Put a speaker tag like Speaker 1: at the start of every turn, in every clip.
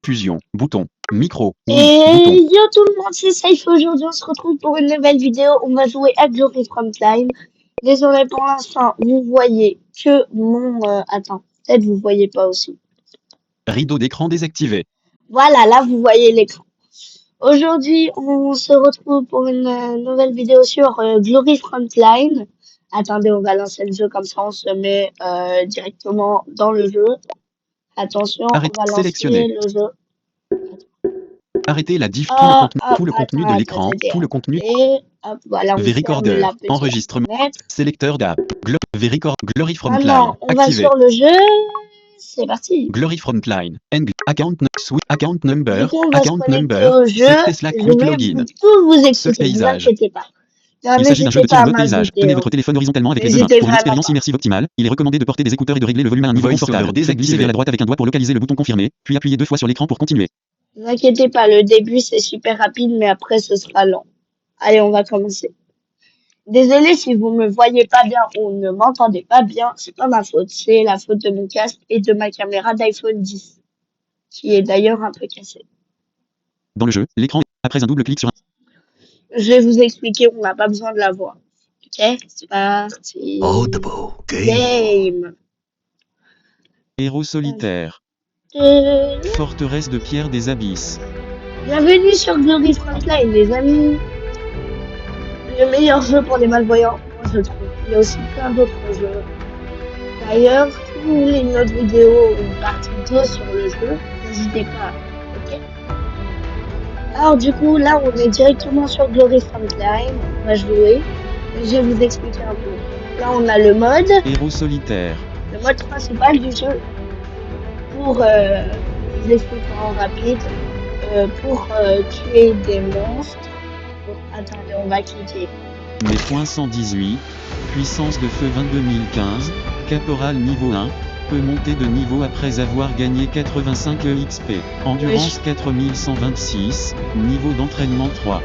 Speaker 1: Fusion. Bouton. Micro.
Speaker 2: Et
Speaker 1: Bouton.
Speaker 2: yo tout le monde, c'est Safe. Aujourd'hui, on se retrouve pour une nouvelle vidéo. On va jouer à Glory Frontline. Désolé pour l'instant, vous voyez que mon... attends, peut-être vous voyez pas aussi.
Speaker 1: Rideau d'écran désactivé.
Speaker 2: Voilà, là, vous voyez l'écran. Aujourd'hui, on se retrouve pour une nouvelle vidéo sur Glory Frontline. Attendez, on va lancer le jeu comme ça, on se met directement dans le jeu. Attention, on va lancer
Speaker 1: Sélectionner.
Speaker 2: le jeu.
Speaker 1: Arrêtez la diff. Tout le contenu de l'écran. Tout le contenu.
Speaker 2: Et hop, voilà, on ferme
Speaker 1: V-Recorder.
Speaker 2: la petite
Speaker 1: Enregistrement.
Speaker 2: fenêtre.
Speaker 1: Sélecteur d'app. Glory Frontline.
Speaker 2: Maintenant, on va
Speaker 1: Activé.
Speaker 2: sur le jeu. C'est parti.
Speaker 1: Glory Frontline. Account number.
Speaker 2: Du coup, on va se
Speaker 1: Account
Speaker 2: connecter
Speaker 1: number.
Speaker 2: au jeu.
Speaker 1: Tesla
Speaker 2: Je
Speaker 1: Quick
Speaker 2: vais
Speaker 1: Login.
Speaker 2: tout vous
Speaker 1: Ce
Speaker 2: expliquer, ne vous
Speaker 1: paysage.
Speaker 2: inquiétez pas.
Speaker 1: Il s'agit d'un jeu de tir en mode paysage.
Speaker 2: m'ajouter,
Speaker 1: Tenez votre téléphone horizontalement avec les deux mains.
Speaker 2: N'hésitez
Speaker 1: Pour une
Speaker 2: vraiment
Speaker 1: expérience
Speaker 2: pas.
Speaker 1: immersive optimale, il est recommandé de porter des écouteurs et de régler le volume à un niveau confortable. Faites glisser vers la droite avec un doigt pour localiser le bouton confirmé, puis appuyez 2 fois sur l'écran pour continuer.
Speaker 2: Ne vous inquiétez pas, le début c'est super rapide, mais après ce sera lent. Allez, on va commencer. Désolé si vous me voyez pas bien ou ne m'entendez pas bien, c'est pas ma faute, c'est la faute de mon casque et de ma caméra d'iPhone 10, qui est d'ailleurs un peu cassée.
Speaker 1: Dans le jeu, l'écran, après un double clic sur un...
Speaker 2: Je vais vous expliquer, on n'a pas besoin de la voix. Ok, c'est parti.
Speaker 3: Audible
Speaker 2: Game.
Speaker 1: Héros solitaire. Forteresse de pierre des abysses.
Speaker 2: Bienvenue sur Glory Frontline, les amis. Le meilleur jeu pour les malvoyants, moi je trouve. Il y a aussi plein d'autres jeux. D'ailleurs, si vous voulez une autre vidéo ou une partie 2 sur le jeu, n'hésitez pas. Ok. Alors du coup, là on est directement sur Glory Frontline. On va jouer. Je vais vous expliquer un peu. Là on a le mode.
Speaker 1: Héros solitaire.
Speaker 2: Le mode principal du jeu, pour vous expliquer en rapide, pour tuer des monstres. Attendez, on va cliquer.
Speaker 1: Mes points 118. Puissance de feu 22015. Caporal niveau 1. Peut monter de niveau après avoir gagné 85 EXP. Endurance 4126. Niveau d'entraînement 3.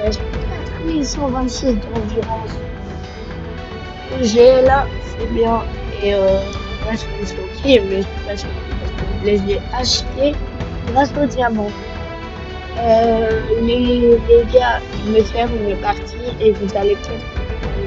Speaker 2: 4126 d'endurance. J'ai là, c'est bien. Et là, c'est ok, mais je suis pas sûr parce que je les ai achetés grâce au diamant. Les gars, je vais faire une partie et vous allez peut-être.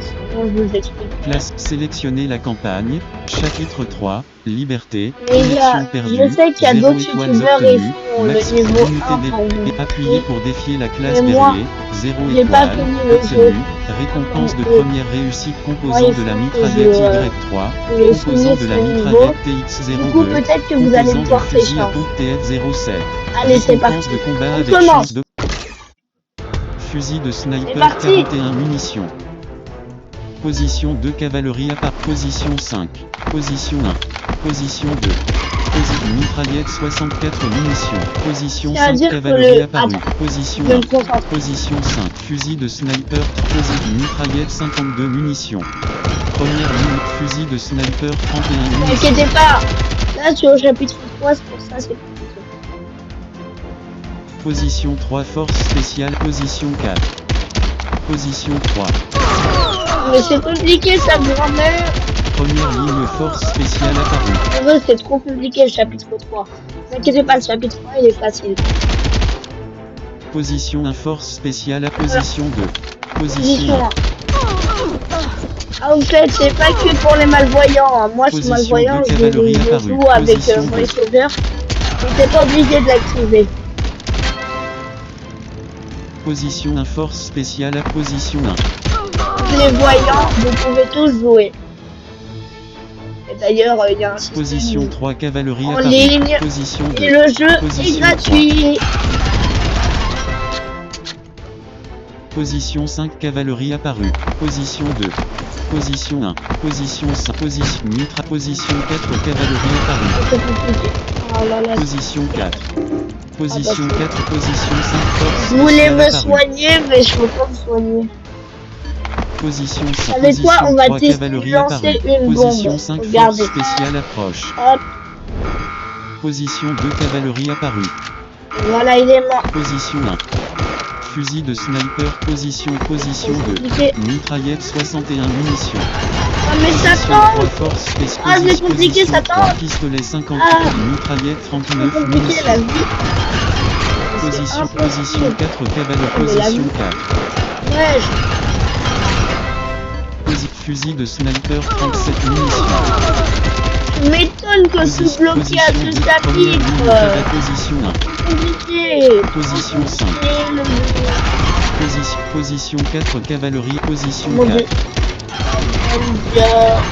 Speaker 2: Sinon, je vous explique.
Speaker 1: Classe sélectionner la campagne. Chapitre 3. Liberté.
Speaker 2: Les
Speaker 1: Connexion
Speaker 2: gars,
Speaker 1: perdue.
Speaker 2: je sais qu'il y a
Speaker 1: 0
Speaker 2: d'autres
Speaker 1: étoiles
Speaker 2: youtubeurs et
Speaker 1: obtenues.
Speaker 2: font le
Speaker 1: Maximum
Speaker 2: niveau
Speaker 1: unité
Speaker 2: 1 pour vous.
Speaker 1: et appuyez pour défier la classe
Speaker 2: Mais moi,
Speaker 1: guerrier. 0
Speaker 2: j'ai pas
Speaker 1: étoile.
Speaker 2: fini le jeu.
Speaker 1: Obtenue. Récompense de première réussite composant de la mitraillette Y3. Composant de la mitraillette
Speaker 2: Du coup,
Speaker 1: TX02.
Speaker 2: peut-être que vous allez me
Speaker 1: Composant du
Speaker 2: porter
Speaker 1: fusil à
Speaker 2: chance.
Speaker 1: pompe TF07.
Speaker 2: Allez, c'est
Speaker 1: Récompense
Speaker 2: parti.
Speaker 1: de combat
Speaker 2: On
Speaker 1: avec
Speaker 2: commence.
Speaker 1: chance de... Fusil de
Speaker 2: C'est
Speaker 1: sniper
Speaker 2: parti.
Speaker 1: 41 munitions. Position 2 cavalerie à part. Position 5. Position 1. Position 2. Mitraillette 64 munitions. Position 5 cavalerie apparue. Position
Speaker 2: Je
Speaker 1: 1.
Speaker 2: me concentre.
Speaker 1: Position 5. Fusil de sniper. Mitraillette 52 munitions. Première ligne. Fusil de sniper 31
Speaker 2: Ne vous
Speaker 1: munitions.
Speaker 2: inquiétez pas. Là, je suis au chapitre 3, c'est pour ça c'est compliqué.
Speaker 1: Position 3 force spéciale. Position 4. Position 3.
Speaker 2: Mais c'est compliqué, ça, grand-mère.
Speaker 1: Première ligne force spéciale apparue.
Speaker 2: En vrai, c'est trop compliqué, le chapitre 3. Ne vous inquiétez pas, le chapitre 3, il est facile.
Speaker 1: Position 1 force spéciale à position 2. Position
Speaker 2: Position
Speaker 1: 1.
Speaker 2: 1. Ah, en fait, c'est pas que pour les malvoyants. Hein. Moi, je suis
Speaker 1: Position
Speaker 2: malvoyant,
Speaker 1: de
Speaker 2: je
Speaker 1: cavalerie apparue.
Speaker 2: joue avec
Speaker 1: Position
Speaker 2: mon
Speaker 1: 2.
Speaker 2: voice-over. J'étais pas obligé de l'activer.
Speaker 1: Position 1 force spéciale à position 1.
Speaker 2: Les voyants, vous pouvez tous jouer. Et d'ailleurs, il y a un système
Speaker 1: Position 3 cavalerie
Speaker 2: en
Speaker 1: apparue.
Speaker 2: ligne.
Speaker 1: Position 2.
Speaker 2: Et le jeu est
Speaker 1: Position
Speaker 2: gratuit.
Speaker 1: Position 5 cavalerie apparue. Position 2. Position 1. Position 5. Position mitra. Position 4 cavalerie apparue.
Speaker 2: C'est compliqué. Oh là là.
Speaker 1: Position 4. Position 4. Position 5 force
Speaker 2: Je voulais
Speaker 1: spéciale
Speaker 2: me
Speaker 1: apparue.
Speaker 2: soigner, mais je peux pas me soigner.
Speaker 1: Position 5.
Speaker 2: Avec quoi on va
Speaker 1: Position 3
Speaker 2: tester
Speaker 1: cavalerie
Speaker 2: lancer
Speaker 1: apparue.
Speaker 2: une
Speaker 1: Position
Speaker 2: bombe.
Speaker 1: 5 force
Speaker 2: Regardez.
Speaker 1: spéciale approche.
Speaker 2: Hop,
Speaker 1: Position 2 cavalerie apparue.
Speaker 2: voilà, il est mort.
Speaker 1: Position 1. Fusil de sniper. Position 2.
Speaker 2: Compliqué.
Speaker 1: Mitraillette 61 munitions.
Speaker 2: mais ça
Speaker 1: Position
Speaker 2: tente.
Speaker 1: 3 force spéciale.
Speaker 2: Ah, c'est compliqué, ça tente.
Speaker 1: Pistolet 50,
Speaker 2: Ah.
Speaker 1: mitraillette
Speaker 2: C'est
Speaker 1: 39,
Speaker 2: compliqué la
Speaker 1: munitions.
Speaker 2: vie.
Speaker 1: Position
Speaker 2: impossible.
Speaker 1: 4 cavalerie,
Speaker 2: Mais la
Speaker 1: position
Speaker 2: vie.
Speaker 1: 4.
Speaker 2: Ouais,
Speaker 1: Fusil de sniper 37 munitions.
Speaker 2: je m'étonne que ce bloqué à deux chapitres.
Speaker 1: Position 1.
Speaker 2: Compliqué.
Speaker 1: Position 5. Position 4 cavalerie, position
Speaker 2: Mon Dieu.
Speaker 1: 4.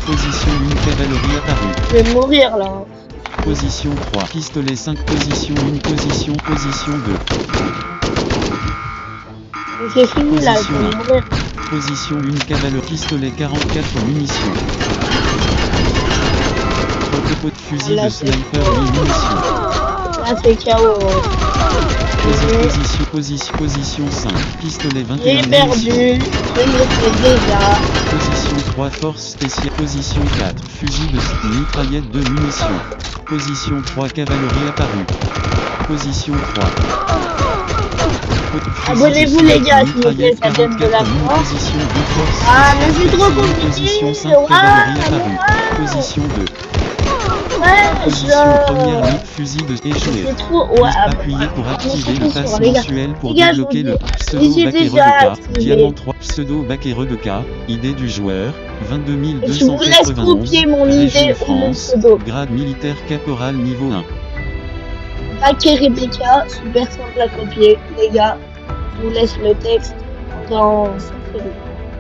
Speaker 1: Position 1 cavalerie apparue.
Speaker 2: Je vais mourir là.
Speaker 1: Position 3 pistolet 5 position 1 position 2.
Speaker 2: C'est fini là, je
Speaker 1: Position
Speaker 2: vais
Speaker 1: un.
Speaker 2: mourir.
Speaker 1: Position 1 cavalerie pistolet 44 munitions. Protopôt de fusil
Speaker 2: Là,
Speaker 1: de
Speaker 2: c'est
Speaker 1: sniper 1000 munitions.
Speaker 2: Là c'est KO.
Speaker 1: Position 5 pistolet 21
Speaker 2: J'ai perdu.
Speaker 1: munitions.
Speaker 2: Je me fais déjà.
Speaker 1: Position 3 force spéciale. Position 4 fusil de mitraillette 2 munitions. Position 3 cavalerie apparue. Position 3.
Speaker 2: Abonnez-vous les gars s'il vous plaît, ça donne de la force.
Speaker 1: Position 2 force.
Speaker 2: Ah mais c'est trop compliqué.
Speaker 1: Position 5
Speaker 2: Ah,
Speaker 1: cavalerie apparue. Position 2.
Speaker 2: ouais,
Speaker 1: Position première ligne fusil de échoué.
Speaker 2: c'est trop. Ouais,
Speaker 1: Appuyez pour activer le pass
Speaker 2: les gars.
Speaker 1: mensuel pour
Speaker 2: Les gars, je
Speaker 1: débloquer
Speaker 2: vous
Speaker 1: le
Speaker 2: dis,
Speaker 1: pseudo
Speaker 2: j'ai
Speaker 1: bac et
Speaker 2: déjà
Speaker 1: de
Speaker 2: activé.
Speaker 1: Diamant 3 pseudo bac et de K. Idée du joueur 22
Speaker 2: Et je vous laisse
Speaker 1: 291.
Speaker 2: copier mon
Speaker 1: Région
Speaker 2: idée ou mon
Speaker 1: France.
Speaker 2: pseudo.
Speaker 1: Grade militaire caporal niveau 1.
Speaker 2: Baké Rebecca, super simple à copier. Les gars, je vous laisse le texte dans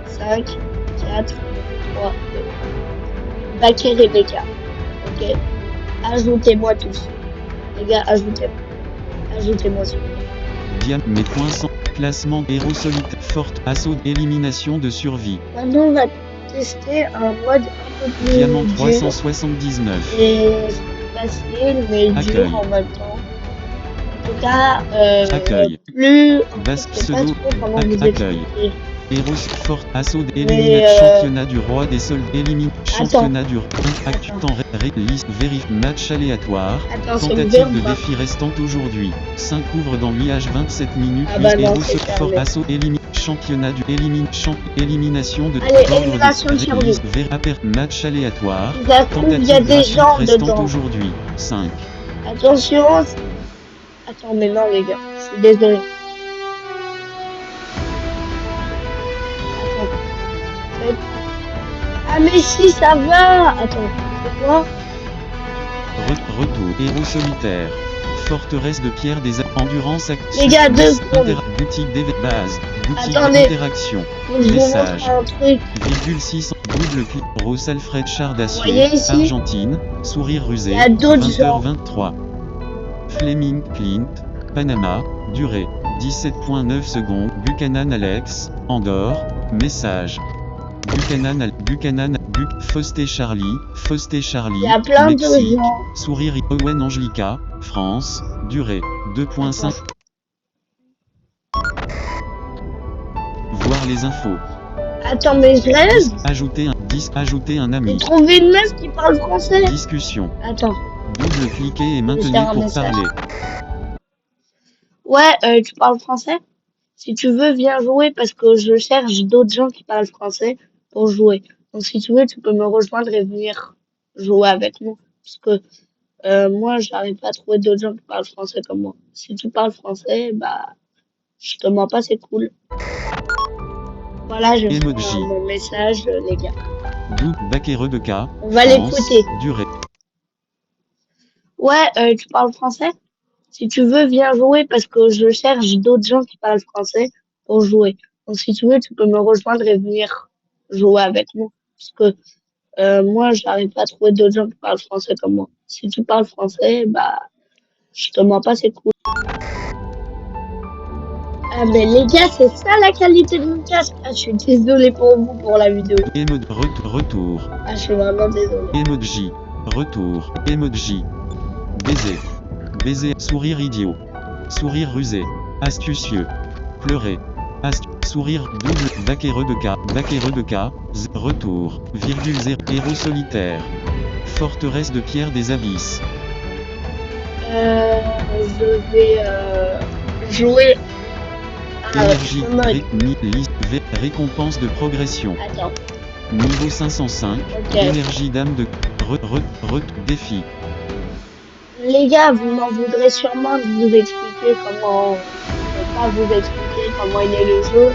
Speaker 2: 5, 4, 3, 2. Baké Rebecca. Ok. Ajoutez-moi tous. Les gars, ajoutez-moi. Ajoutez-moi s'il vous plaît.
Speaker 1: Mes points sont classement héros solitaire forte assaut élimination de survie.
Speaker 2: Maintenant, on va tester un mode un peu plus
Speaker 1: Diamant
Speaker 2: dur
Speaker 1: 379.
Speaker 2: et facile, mais dur
Speaker 1: Accueil.
Speaker 2: en même temps. En tout cas,
Speaker 1: Accueil.
Speaker 2: plus...
Speaker 1: Basse
Speaker 2: Je sais pas
Speaker 1: pseudo
Speaker 2: trop comment vous
Speaker 1: accueil.
Speaker 2: expliquer.
Speaker 1: Héros forte assaut
Speaker 2: Mais,
Speaker 1: élimination championnat du roi des soldats élimine championnat du actu
Speaker 2: Attends.
Speaker 1: temps liste vérifie match aléatoire.
Speaker 2: Attends, c'est
Speaker 1: Tentative
Speaker 2: ouvert
Speaker 1: de
Speaker 2: ou pas?
Speaker 1: défi restant aujourd'hui. 5 ouvre dans 8 h 27 minutes.
Speaker 2: Ah bah non,
Speaker 1: Héros
Speaker 2: c'est
Speaker 1: fort
Speaker 2: fermé.
Speaker 1: assaut élimine championnat du élimination de
Speaker 2: Allez,
Speaker 1: ordre
Speaker 2: élimination de survie.
Speaker 1: liste match aléatoire.
Speaker 2: Si ça se trouve, il y a
Speaker 1: Tentative de
Speaker 2: des
Speaker 1: rachis
Speaker 2: gens
Speaker 1: restant
Speaker 2: dedans.
Speaker 1: aujourd'hui. 5.
Speaker 2: Attention. Attends, mais non, les gars, je suis désolé. Attends. Ah, mais si, ça va. Attends, c'est quoi?
Speaker 1: Retour. Héros solitaire. Forteresse de pierre des endurance active.
Speaker 2: Les gars, 2 secondes.
Speaker 1: Boutique des bases. Boutique
Speaker 2: Attendez.
Speaker 1: d'interaction.
Speaker 2: Faut que je vous
Speaker 1: Message.
Speaker 2: montre un truc.
Speaker 1: Virgule 6. Double clic. Rose Alfred Char d'acier.
Speaker 2: Voyez ici.
Speaker 1: Argentine. Sourire rusé.
Speaker 2: Il y a d'autres gens.
Speaker 1: 20h23. Fleming Clint. Panama. Durée. 17.9 secondes. Buchanan Alex. Andorre. Message. Buchanan. Fausté Charlie.
Speaker 2: Il y a plein de
Speaker 1: Mexique.
Speaker 2: gens.
Speaker 1: Sourire Owen Angelica. France. Durée. 2.5. Voir les infos.
Speaker 2: Attends, mais je rêve.
Speaker 1: Ajouter un
Speaker 2: J'ai
Speaker 1: ami.
Speaker 2: trouvé une meuf qui parle français.
Speaker 1: Discussion.
Speaker 2: Attends.
Speaker 1: Double cliquer et maintenir
Speaker 2: faire un
Speaker 1: pour
Speaker 2: message.
Speaker 1: parler.
Speaker 2: Ouais, tu parles français? Si tu veux, viens jouer parce que je cherche d'autres gens qui parlent français pour jouer. Donc si tu veux, tu peux me rejoindre et venir jouer avec nous. Parce que moi, j'arrive pas à trouver d'autres gens qui parlent français comme moi. Si tu parles français, bah, je te mens pas, c'est cool. Voilà, je fais
Speaker 1: Emoji.
Speaker 2: mon message, les gars.
Speaker 1: Bac et de K.
Speaker 2: On va
Speaker 1: France.
Speaker 2: l'écouter.
Speaker 1: Durée.
Speaker 2: Ouais, tu parles français? Si tu veux, viens jouer parce que je cherche d'autres gens qui parlent français pour jouer. Donc si tu veux, tu peux me rejoindre et venir jouer avec nous. Parce que moi, j'arrive pas à trouver d'autres gens qui parlent français comme moi. Si tu parles français, bah, je te mens pas, c'est cool. Ah mais les gars, c'est ça la qualité de mon casque. Ah, je suis désolée pour vous pour la vidéo.
Speaker 1: Retour.
Speaker 2: Ah, je suis vraiment désolée.
Speaker 1: Emoji. Retour. Emoji. Baiser. Baiser. Sourire idiot. Sourire rusé. Astucieux. Pleurer. Sourire double. Bac et de K. Bac et de K. Retour. Virgule 0. Héros solitaire. Forteresse de pierre des abysses.
Speaker 2: Je vais jouer à
Speaker 1: Énergie.
Speaker 2: ce mode.
Speaker 1: Récompense de progression.
Speaker 2: Attends.
Speaker 1: Niveau 505.
Speaker 2: Ok.
Speaker 1: Énergie d'âme de... Défi.
Speaker 2: Les gars, vous m'en voudrez sûrement de vous expliquer comment... Je vais pas vous expliquer comment il est le jeu,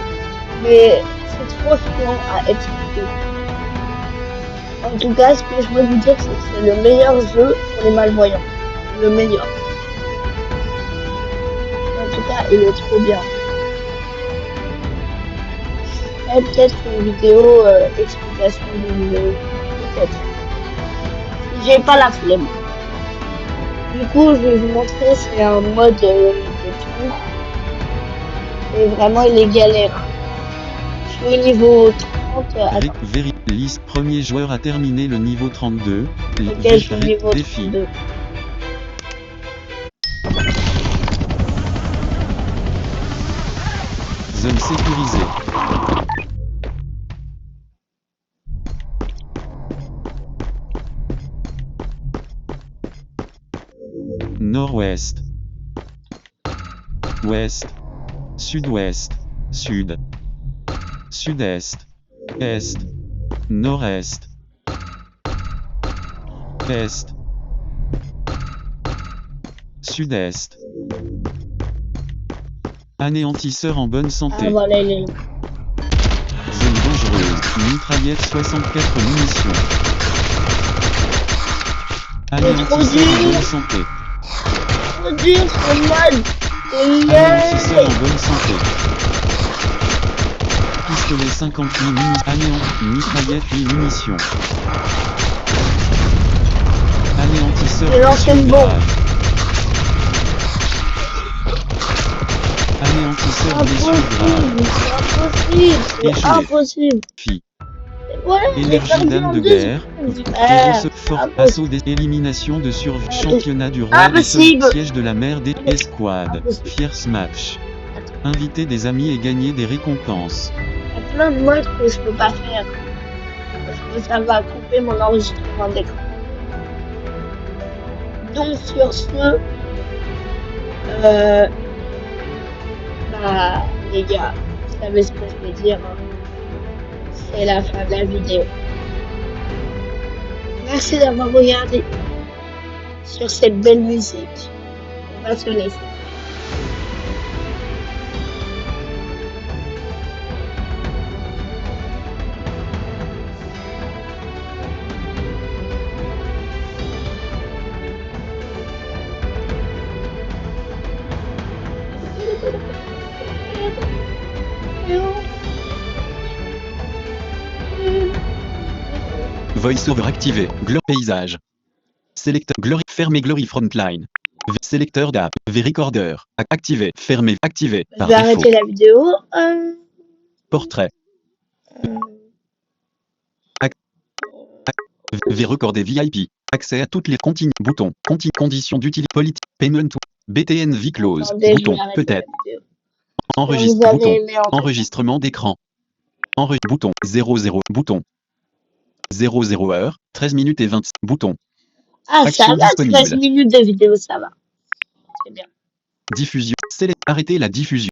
Speaker 2: mais c'est trop chiant à expliquer. En tout cas, ce que je veux vous dire, c'est que c'est le meilleur jeu pour les malvoyants. Le meilleur. En tout cas, il est trop bien. Et peut-être une vidéo explication du jeu. Peut-être. J'ai pas la flemme. Du coup, je vais vous montrer, c'est un mode de tour. Et vraiment, il est galère. Je suis au niveau 30. Attends.
Speaker 1: Liste. Premier joueur a terminé le niveau 32.
Speaker 2: Ok, je suis au niveau
Speaker 1: Défi.
Speaker 2: 32.
Speaker 1: Zone sécurisée. Nord-ouest. Ouest. Sud-ouest. Sud. Sud-est. Est. Nord-est. Est. Sud-est. Anéantisseur en bonne santé.
Speaker 2: Ah voilà, il est là.
Speaker 1: Zone dangereuse. Mitraillette 64 munitions. Anéantisseur en bonne santé.
Speaker 2: Trop dur, c'est mal.
Speaker 1: Anéantisseur en bonne santé. Pistolet 50 000 munitions. Mitraillette 8 munitions. Anéantisseur
Speaker 2: Et l'ancienne bombe.
Speaker 1: Anéantisseur blessure grave.
Speaker 2: C'est
Speaker 1: Échoué.
Speaker 2: impossible.
Speaker 1: Fi.
Speaker 2: Voilà, j'ai
Speaker 1: Énergie
Speaker 2: perdu
Speaker 1: d'âme
Speaker 2: en
Speaker 1: de
Speaker 2: 2
Speaker 1: guerre.
Speaker 2: secondes.
Speaker 1: Fort
Speaker 2: impossible.
Speaker 1: assaut des éliminations de survie. Championnat du roi des
Speaker 2: Impossible.
Speaker 1: siège de la mer des escouades.
Speaker 2: Impossible.
Speaker 1: Fierce match. Inviter des amis et gagner des récompenses.
Speaker 2: Il y a plein de modes que je peux pas faire. Parce que ça va couper mon enregistrement d'écran. Donc sur ce, bah les gars, vous savez ce que je vais dire. Hein. C'est la fin de la vidéo. Merci d'avoir regardé sur cette belle musique. On va se laisser.
Speaker 1: Voice-over activé. Glory paysage. Sélecteur Glory. Fermé Glory Frontline. Sélecteur d'app. V-recorder. Activé. Fermé. Activé.
Speaker 2: Je
Speaker 1: Par
Speaker 2: vais
Speaker 1: défaut.
Speaker 2: arrêter la vidéo.
Speaker 1: Portrait. V-recorder VIP. Accès à toutes les continues. Bouton. Conditions d'utilité. Politique. Payment. BTN V close.
Speaker 2: Attendez, je
Speaker 1: Bouton.
Speaker 2: vais arrêter la
Speaker 1: Peut-être.
Speaker 2: vidéo.
Speaker 1: Enregistre.
Speaker 2: Vous avez
Speaker 1: Bouton.
Speaker 2: aimé en tout cas.
Speaker 1: Enregistrement d'écran. Bouton. 00. Bouton. 00 heures. 13 minutes et 20. Bouton.
Speaker 2: Ah, ça
Speaker 1: Action
Speaker 2: va,
Speaker 1: disponible.
Speaker 2: 13 minutes de vidéo, ça va. C'est bien.
Speaker 1: Diffusion. Arrêter la diffusion.